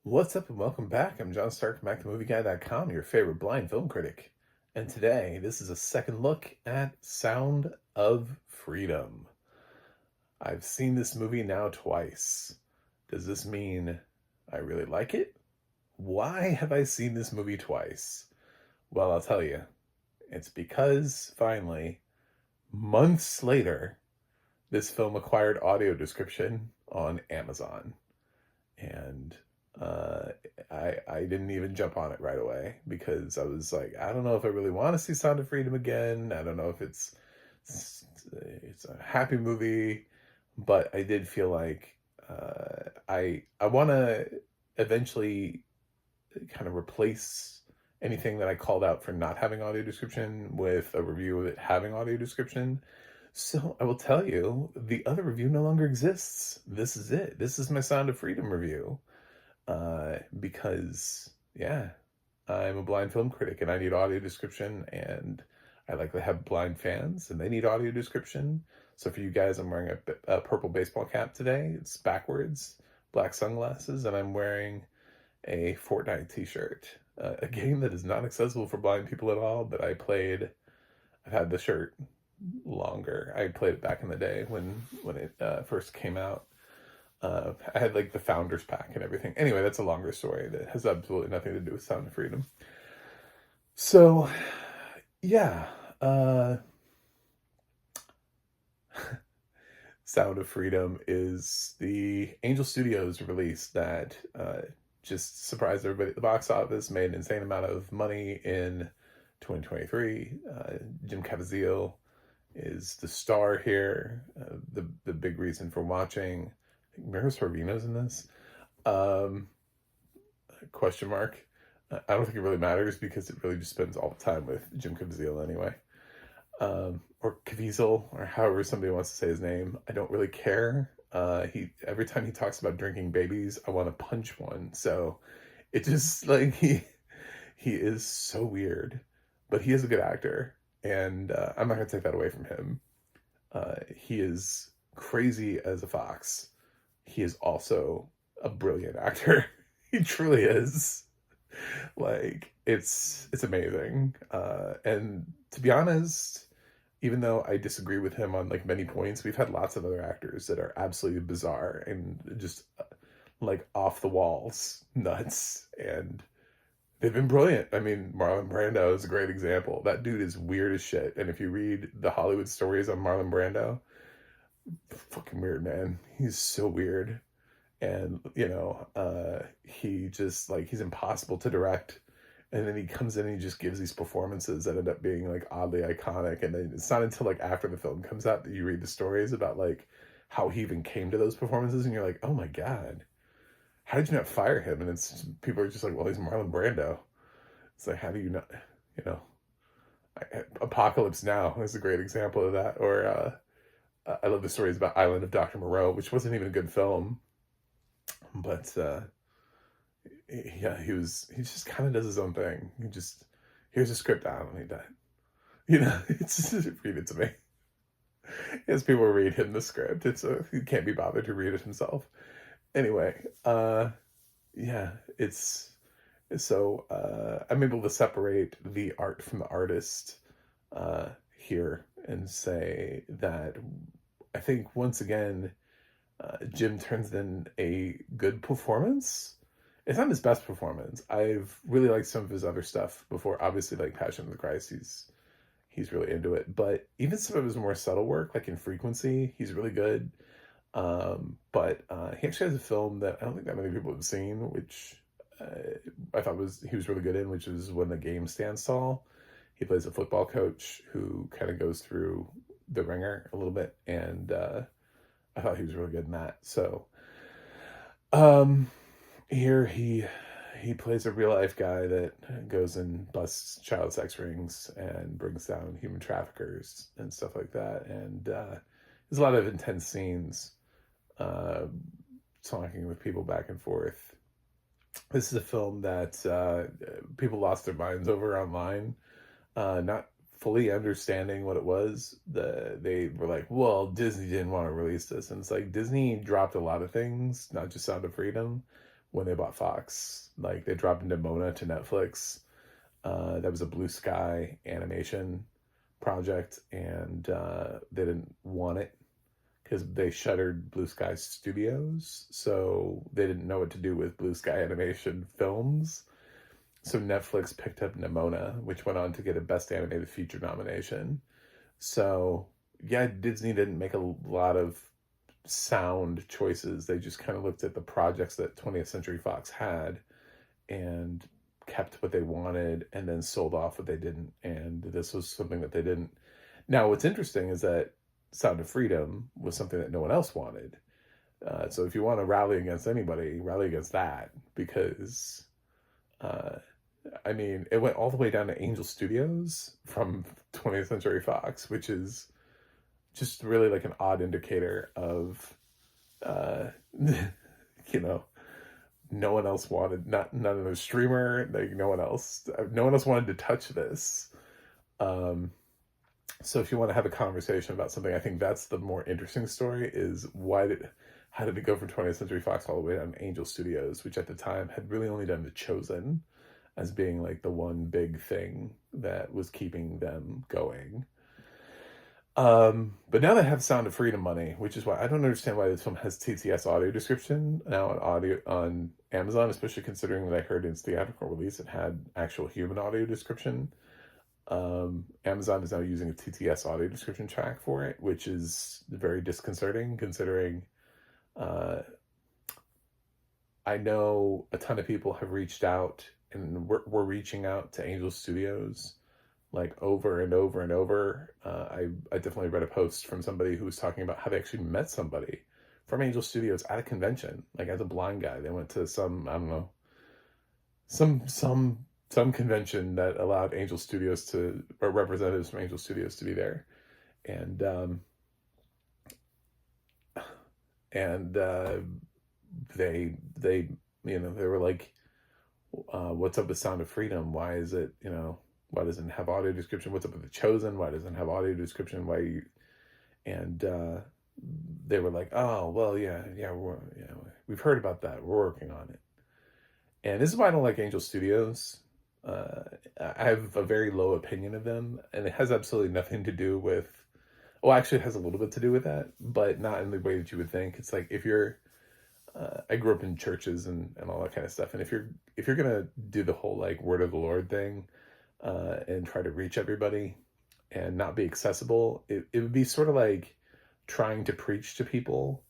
What's up and welcome back. I'm John Stark from MacTheMovieGuy.com, your favorite blind film critic. And today, this is a second look at Sound of Freedom. I've seen this movie now twice. Does this mean I really like it? Why have I seen this movie twice? Well, I'll tell you. It's because, finally, months later, this film acquired audio description on Amazon. And uh, I didn't even jump on it right away because I was like, I don't know if I really want to see Sound of Freedom again. I don't know if it's a happy movie, but I did feel like I want to eventually kind of replace anything that I called out for not having audio description with a review of it having audio description. So I will tell you, the other review no longer exists. This is it. This is my Sound of Freedom review. Because, yeah, I'm a blind film critic and I need audio description, and I like to have blind fans and they need audio description. So for you guys, I'm wearing a purple baseball cap today. It's backwards, black sunglasses, and I'm wearing a Fortnite t-shirt. A game that is not accessible for blind people at all, but I've had the shirt longer. I played it back in the day when it first came out. I had like the founders pack and everything. Anyway, that's a longer story that has absolutely nothing to do with Sound of Freedom. So, yeah, Sound of Freedom is the Angel Studios release that just surprised everybody at the box office, made an insane amount of money in 2023. Jim Caviezel is the star here. The big reason for watching. I think Mira Sorvino's in this. Um, Question mark. I don't think it really matters because it really just spends all the time with Jim Caviezel anyway. Or Caviezel, or however somebody wants to say his name. I don't really care. He every time he talks about drinking babies, I want to punch one. So it just like he is so weird, but he is a good actor, and I'm not gonna take that away from him. He is crazy as a fox. He is also a brilliant actor. He truly is. Like it's amazing. And to be honest, even though I disagree with him on like many points, we've had lots of other actors that are absolutely bizarre and just like off the walls nuts, and they've been brilliant. I mean, Marlon Brando is a great example. That dude is weird as shit. And if you read the Hollywood stories on Marlon Brando, fucking weird, man. He's so weird. And, he just like, he's impossible to direct. And then he comes in and he just gives these performances that end up being like oddly iconic. And then it's not until like after the film comes out that you read the stories about like how he even came to those performances. And you're like, oh my God, how did you not fire him? And it's people are just like, well, he's Marlon Brando. It's like, how do you not, you know, Apocalypse Now is a great example of that. Or I love the stories about Island of Dr. Moreau, which wasn't even a good film, but yeah, he just kind of does his own thing. He just, here's a script, I don't need that. It's just, read it to me. As people read him the script, he can't be bothered to read it himself. Anyway, yeah, it's so I'm able to separate the art from the artist here and say that I think once again Jim turns in a good performance. It's not his best performance. I've really liked some of his other stuff before. Obviously, like Passion of the Christ, he's really into it. But even some of his more subtle work, like in Frequency, he's really good. But he actually has a film that I don't think that many people have seen, which I thought he was really good in, which is When the Game Stands Tall. He plays a football coach who kind of goes through the ringer a little bit, and I thought he was really good in that. So um, here he plays a real life guy that goes and busts child sex rings and brings down human traffickers and stuff like that. And there's a lot of intense scenes, uh, talking with people back and forth. This is a film that people lost their minds over online, not fully understanding what it was. They were like, well, Disney didn't want to release this. And it's like Disney dropped a lot of things, not just Sound of Freedom, when they bought Fox. Like, they dropped Nimona to Netflix. That was a Blue Sky animation project, and they didn't want it because they shuttered Blue Sky Studios, so they didn't know what to do with Blue Sky Animation films. So Netflix picked up Nimona, which went on to get a Best Animated Feature nomination. So yeah, Disney didn't make a lot of sound choices. They just kind of looked at the projects that 20th Century Fox had and kept what they wanted and then sold off what they didn't. And this was something that they didn't. Now, what's interesting is that Sound of Freedom was something that no one else wanted. So if you want to rally against anybody, rally against that, because I mean, it went all the way down to Angel Studios from 20th Century Fox, which is just really like an odd indicator of, you know, no one else wanted, not none of the streamer, like no one else wanted to touch this. So if you want to have a conversation about something, I think that's the more interesting story, is how did it go from 20th Century Fox all the way down to Angel Studios, which at the time had really only done The Chosen as being like the one big thing that was keeping them going. But now they have Sound of Freedom money, which is why I don't understand why this film has TTS audio description now on Amazon, especially considering that I heard in its theatrical release it had actual human audio description. Amazon is now using a TTS audio description track for it, which is very disconcerting considering I know a ton of people have reached out, and we're reaching out to Angel Studios like over and over and over. I definitely read a post from somebody who was talking about how they actually met somebody from Angel Studios at a convention, like as a blind guy. They went to some, I don't know, some convention that allowed Angel Studios or representatives from Angel Studios to be there. And they they were like, what's up with Sound of Freedom? Why is it, why doesn't it have audio description? What's up with The Chosen? Why doesn't it have audio description? And they were like, oh, well, yeah, we've heard about that. We're working on it. And this is why I don't like Angel Studios. I have a very low opinion of them, and it has absolutely nothing to do with, well, actually it has a little bit to do with that, but not in the way that you would think. It's like, if you're, I grew up in churches and all that kind of stuff. And if you're going to do the whole like word of the Lord thing, and try to reach everybody and not be accessible, it would be sort of like trying to preach to people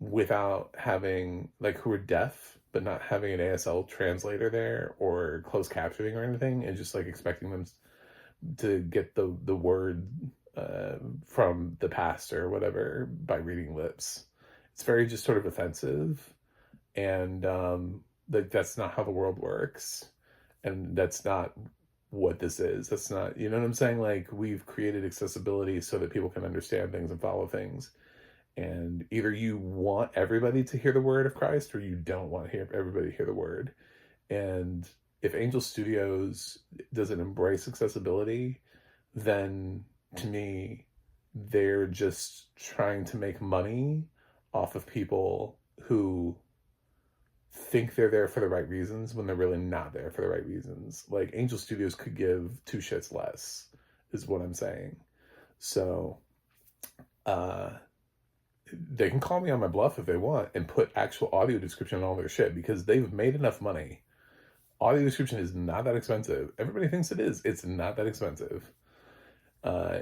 without having, like, who are deaf, but not having an ASL translator there or closed captioning or anything, and just like expecting them to get the word from the pastor or whatever by reading lips. It's very just sort of offensive, and like, that's not how the world works, and that's not what this is. That's not, you know what I'm saying? Like, we've created accessibility so that people can understand things and follow things. And either you want everybody to hear the word of Christ, or you don't want everybody to hear the word. And if Angel Studios doesn't embrace accessibility, then to me, they're just trying to make money off of people who think they're there for the right reasons when they're really not there for the right reasons. Like, Angel Studios could give two shits less, is what I'm saying. So, they can call me on my bluff if they want and put actual audio description on all their shit, because they've made enough money. Audio description is not that expensive. Everybody thinks it is. It's not that expensive.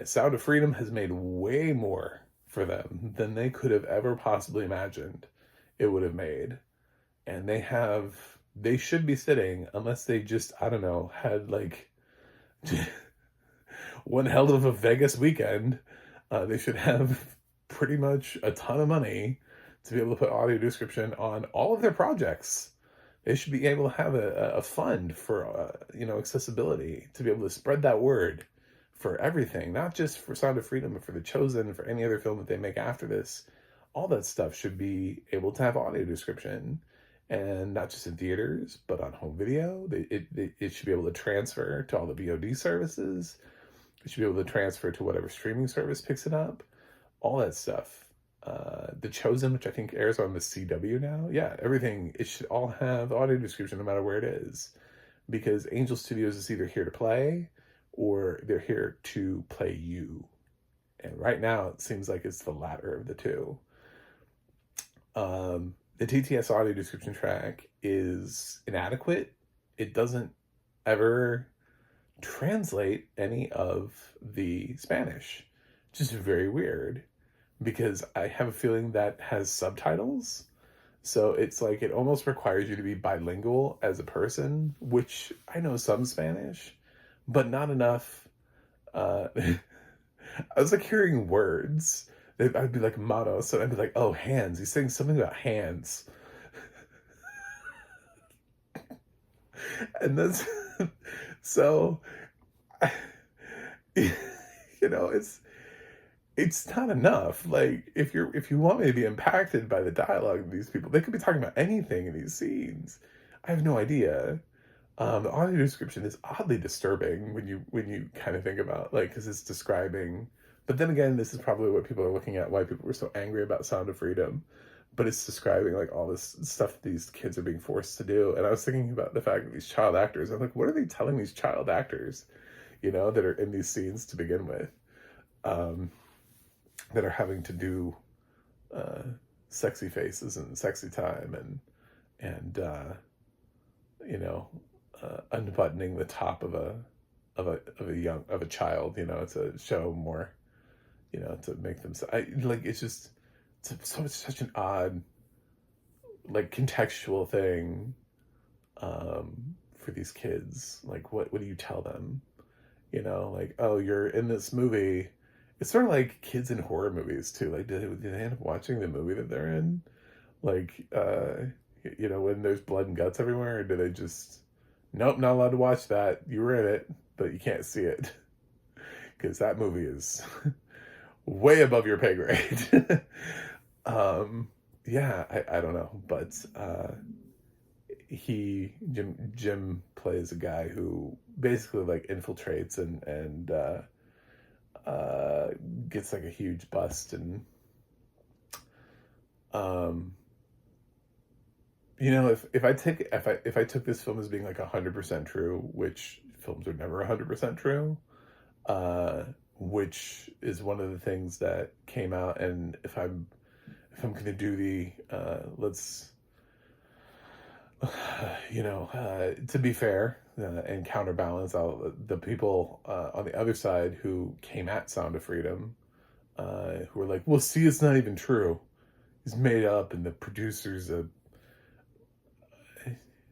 Sound of Freedom has made way more for them than they could have ever possibly imagined it would have made. And they should be sitting, unless they just, I don't know, had like one hell of a Vegas weekend. They should have pretty much a ton of money to be able to put audio description on all of their projects. They should be able to have a fund for, accessibility, to be able to spread that word for everything, not just for Sound of Freedom, but for The Chosen, for any other film that they make after this. All that stuff should be able to have audio description. And not just in theaters, but on home video. It should be able to transfer to all the VOD services. It should be able to transfer to whatever streaming service picks it up. All that stuff The Chosen, which I think airs on the CW now. Yeah, everything. It should all have audio description no matter where it is, because Angel Studios is either here to play or they're here to play you. And right now, it seems like it's the latter of the two. The TTS audio description track is inadequate. It doesn't ever translate any of the Spanish, which is very weird because I have a feeling that has subtitles. So it's like it almost requires you to be bilingual as a person, which I know some Spanish, but not enough. I was like hearing words. I'd be like motto, so I'd be like, "Oh, hands." He's saying something about hands, and that's so. You know, it's not enough. Like if you want me to be impacted by the dialogue of these people, they could be talking about anything in these scenes. I have no idea. The audio description is oddly disturbing when you kind of think about like because it's describing. But then again, this is probably what people are looking at. Why people were so angry about Sound of Freedom, but it's describing like all this stuff that these kids are being forced to do. And I was thinking about the fact that these child actors. I'm like, what are they telling these child actors, that are in these scenes to begin with, that are having to do uh, sexy faces and sexy time and you know, unbuttoning the top of a child, to show more, to make them. Like it's just it's such an odd, like contextual thing, for these kids. Like what do you tell them? Like, oh, you're in this movie. It's sort of like kids in horror movies too. Like, do they end up watching the movie that they're in? Like, when there's blood and guts everywhere, or do they just, nope, not allowed to watch that. You were in it, but you can't see it because that movie is way above your pay grade. Yeah, I don't know, but Jim plays a guy who basically like infiltrates and gets like a huge bust and um if I took this film as being like 100% true, which films are never 100% true, uh which is one of the things that came out. And if I'm gonna do the let's to be fair, and counterbalance the people on the other side who came at Sound of Freedom, who were like, well, see, it's not even true. It's made up, and the producers.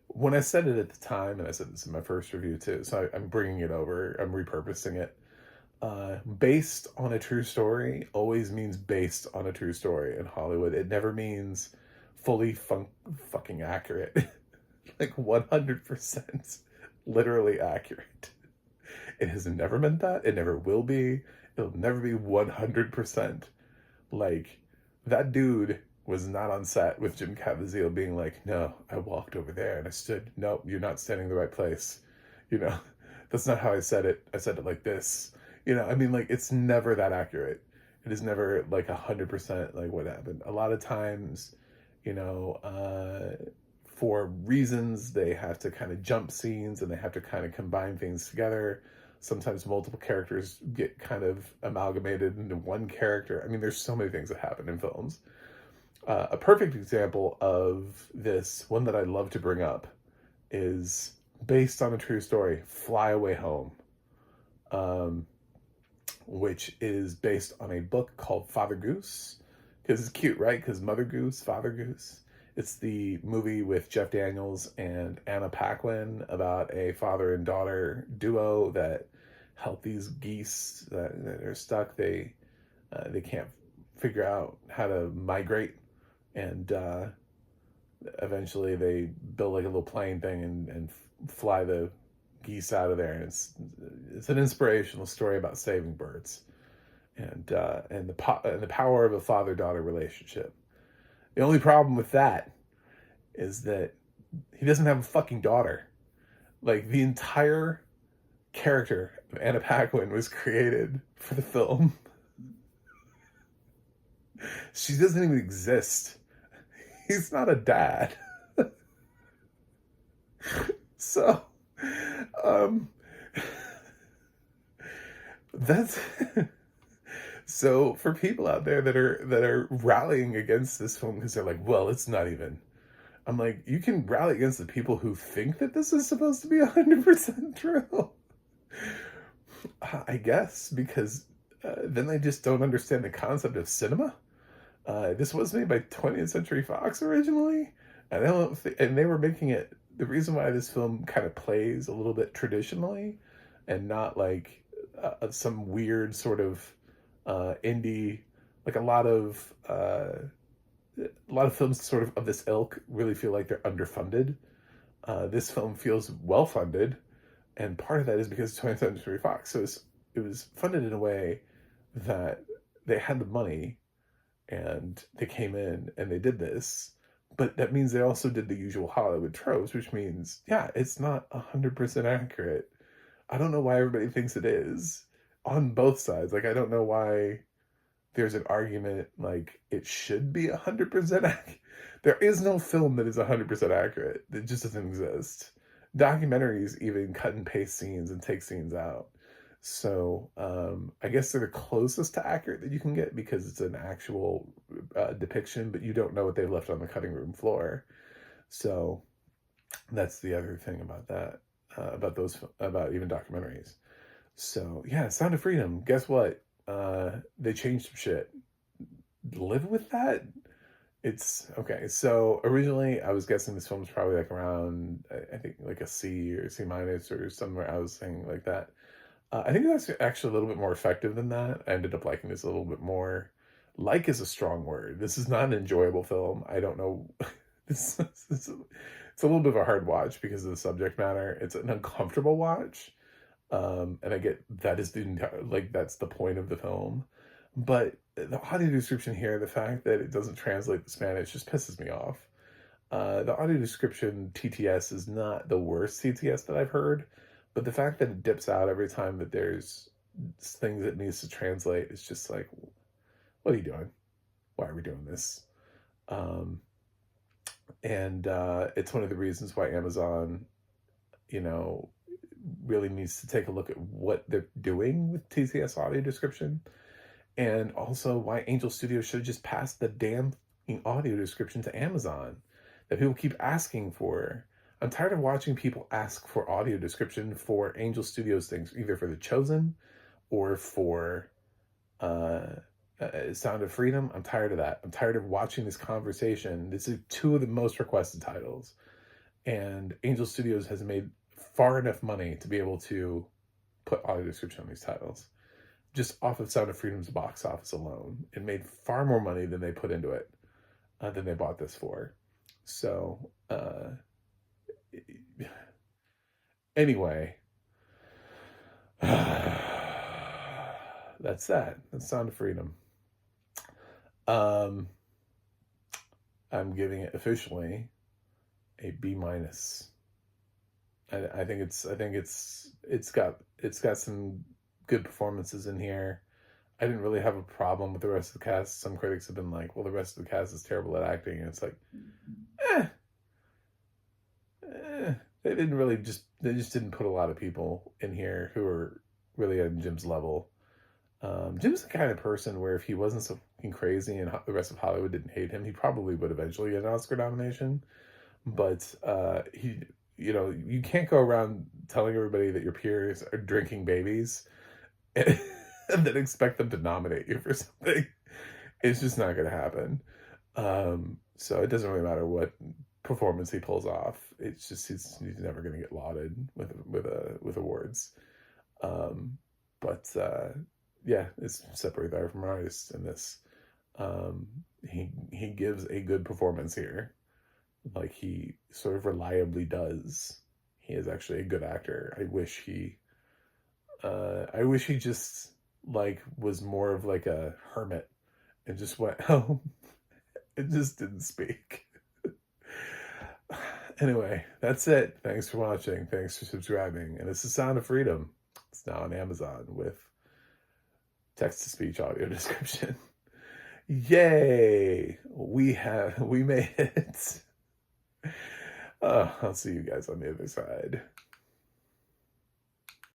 When I said it at the time, and I said this in my first review too, so I'm bringing it over, I'm repurposing it. Based on a true story always means based on a true story in Hollywood. It never means fully fucking accurate. Like 100% literally accurate. It has never meant that. It never will be. It'll never be 100%. Like, that dude was not on set with Jim Caviezel being like, no, I walked over there and I stood. No, you're not standing in the right place. You know, that's not how I said it. I said it like this. I mean, like, it's never that accurate. It is never like 100% like what happened. A lot of times, you know, for reasons, they have to kind of jump scenes and they have to kind of combine things together. Sometimes multiple characters get kind of amalgamated into one character. I mean, there's so many things that happen in films. A perfect example of this, one that I love to bring up, is based on a true story, Fly Away Home, which is based on a book called Father Goose. Because it's cute, right? Because Mother Goose, Father Goose. It's the movie with Jeff Daniels and Anna Paquin about a father and daughter duo that help these geese that are stuck. They can't figure out how to migrate, and eventually they build like a little plane thing and fly the geese out of there. And it's an inspirational story about saving birds and the power of a father-daughter relationship. The only problem with that is that he doesn't have a fucking daughter. Like, the entire character of Anna Paquin was created for the film. She doesn't even exist. He's not a dad. So, um, that's so for people out there that are rallying against this film because they're like, well, it's not even. I'm like, you can rally against the people who think that this is supposed to be 100% true. I guess because then they just don't understand the concept of cinema. This was made by 20th Century Fox originally, and and they were making it. The reason why this film kind of plays a little bit traditionally, and not like some weird sort of indie, like a lot of films sort of this ilk really feel like they're underfunded. This film feels well funded, and part of that is because 20th Century Fox. So it was funded in a way that they had the money and they came in and they did this. But that means they also did the usual Hollywood tropes, which means, yeah, it's not 100% accurate. I don't know why everybody thinks it is on both sides. Like, I don't know why there's an argument like it should be 100% accurate. There is no film that is 100% accurate. It just doesn't exist. Documentaries even cut and paste scenes and take scenes out. So I guess they're the closest to accurate that you can get because it's an actual depiction, but you don't know what they left on the cutting room floor. So that's the other thing about that, about even documentaries. So yeah, Sound of Freedom. Guess what? They changed some shit. Live with that. It's okay. So originally, I was guessing this film was probably like around, I think like a C or C minus or somewhere. I was saying like that. I think that's actually a little bit more effective than that. I ended up liking this a little bit more. Like is a strong word. This is not an enjoyable film. I don't know. It's a little bit of a hard watch because of the subject matter. It's an uncomfortable watch. And I get that is the entire, like, that's the point of the film. But the audio description here, the fact that it doesn't translate to Spanish just pisses me off. The audio description TTS is not the worst TTS that I've heard, but the fact that it dips out every time that there's things it needs to translate is just like, what are you doing? Why are we doing this? And it's one of the reasons why Amazon, you know, really needs to take a look at what they're doing with TTS audio description, and also why Angel Studios should have just passed the damn audio description to Amazon that people keep asking for. I'm tired of watching people ask for audio description for Angel Studios things, either for The Chosen or for Sound of Freedom. I'm tired of that. I'm tired of watching this conversation. This is two of the most requested titles, and Angel Studios has made far enough money to be able to put audio description on these titles. Just off of Sound of Freedom's box office alone, it made far more money than they put into it, than they bought this for. So, anyway, that's that. That's Sound of Freedom. I'm giving it officially a B minus. I think it's got some good performances in here. I didn't really have a problem with the rest of the cast. Some critics have been like, well, the rest of the cast is terrible at acting. And it's like, they just didn't put a lot of people in here who are really on Jim's level. Jim's the kind of person where if he wasn't so fucking crazy and the rest of Hollywood didn't hate him, he probably would eventually get an Oscar nomination. But you can't go around telling everybody that your peers are drinking babies and then expect them to nominate you for something. It's just not going to happen. So it doesn't really matter what performance he pulls off. It's just he's never going to get lauded with awards. But yeah, it's separate art from artist in this. He gives a good performance here, like he sort of reliably does. He is actually a good actor. I wish he just like was more of like a hermit and just went home and just didn't speak. Anyway, that's it. Thanks for watching. Thanks for subscribing. And this is Sound of Freedom. It's now on Amazon with text-to-speech audio description. Yay! We made it. I'll see you guys on the other side.